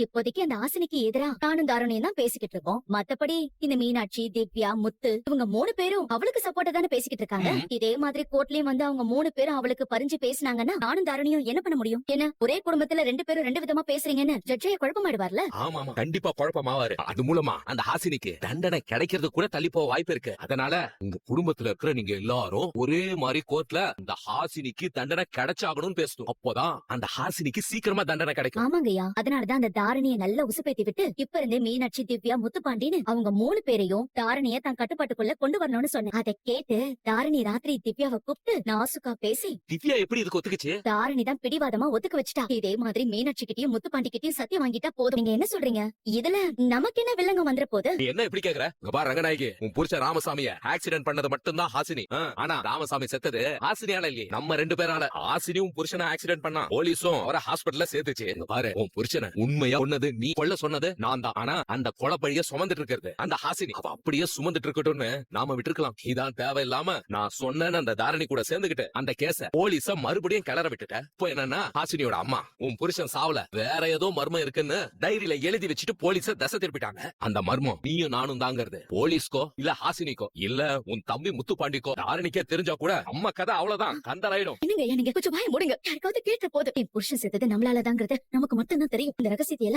இப்போதைக்கு அந்த ஆசினிக்கு எதிரா நானும் தாரணையும் தான் பேசிக்கிட்டு இருக்கோம். மத்தபடி இந்த மீனாட்சி, திவ்யா, முத்து இவங்க 3 பேரும் அவளுக்கு சப்போர்ட்டா தானே பேசிக்கிட்டு இருக்காங்க. இதே மாதிரி கோர்ட்லயும் வந்து அவங்க 3 பேரும் அவளுக்கு பறிஞ்சு பேசினாங்கன்னா நானும் தாரணையும் என்ன பண்ண முடியும்? என்ன ஒரே குடும்பத்துல 2 பேரும் 2 விதமா பேசுறீங்கன்னு ஜட்ஜைய குழப்பமாயிடுவார்ல? ஆமா கண்டிப்பா குழப்பமாவாரு. அது மூலமா அந்த ஹாசினிக்கு தண்டனை கிடைக்கிறது கூட தள்ளி போக வாய்ப்பு இருக்கு. அதனால உங்க குடும்பத்துல இருக்கிற நீங்க எல்லாரும் ஒரே மாதிரி கோர்ட்ல அந்த ஹாசினிக்கு தண்டனை கிடைச்சாகணும்னு பேசணும். அப்போதான் அந்த ஹாசினிக்கு சீக்கிரமா தண்டனை கிடைக்கும். ஆமாங்கய்யா, அதனாலதான் அந்த தாரணிய நல்லா உசுப்பேத்தி விட்டு இப்ப இருந்தே மீனாட்சி, திவ்யா, முத்துப்பாண்டின்னு அவங்க 3 பேரையும் தாரணிய தன் கட்டுப்பாட்டுக்குள்ள கொண்டு வரணும்னு சொன்னேன். அதை கேட்டு தாரணி ராத்திரி திவ்யாவை கூப்பிட்டு நாசுக்கா பேசி திவ்யா எப்படி இதுக்கு ஒத்துக்குச்சு? தாரணி தான் பிடிவாதமா ஒத்துக்க வச்சுட்டா. இதே மாதிரி மீனாட்சி கிட்டயும் முத்துப்பாண்டி கிட்டயும் சத்தியம் வாங்கிட்டா போதும். நீங்க என்ன சொல்றீங்க? இதுல நமக்கு என்ன வில்லங்க வந்துற போது? நீ என்ன இப்படி கேக்குற? இங்க பாரு ரங்கநாயகி, உன் புருஷ ராமசாமிய ஆக்சிடென்ட் பண்ணது மட்டும்தான் ஹாசினி. ஆனா ராமசாமி செத்தது ஹாசினியால இல்லையே, நம்ம 2 பேரால. ஹாசினியும் புருஷனை ஆக்சிடென்ட் பண்ணா, போலீஸும் அவரை ஹாஸ்பிடல்ல சேர்த்துச்சு. இங்க பாரு, உன் புருஷனை உண்மையா கொன்னது நீ, கொல்ல சொன்னது நான் தான். ஆனா அந்த கொலை பழிய சுமந்துட்டு இருக்கிறது அந்த ஹாசினி. அவ அப்படியே சுமந்துட்டு இருக்கட்டும்னு நாம விட்டுருக்கலாம். இதான் தேவையில்லாம நான் சொன்னேன்னு அந்த தாரணி கூட சேர்ந்துகிட்டு அந்த கேஸ போலீஸ மறுபடியும் கிளற விட்டுட்ட. இப்போ என்னன்னா, ஹாசினியோட அம்மா உன் புருஷன் சாவல, வேற ஏதோ மர்மம் இருக்குன்னு டைரியில எழுதி வச்சுட்டு போலீஸ தசை திருப்பிட்டாங்க. அந்த மர்மம் நீயும் நானும் தாங்கிறது போலீஸ்கோ இல்ல ஹாசினிக்கோ இல்ல உன் தம்பி முத்துப்பாண்டிக்கோ தாரணிக்கே தெரிஞ்சா கூட அம்மா கதை அவ்வளவுதான், கந்தலாயிடும். என்னங்க நீங்க கொஞ்சம் வாய மூடுங்க. யாருக்காவது கேட்ட போது என் புருஷன் செத்தது நம்மளாலதாங்கிறது நமக்கு மட்டும் தான் தெரியும். இந்த ரகசியத்தை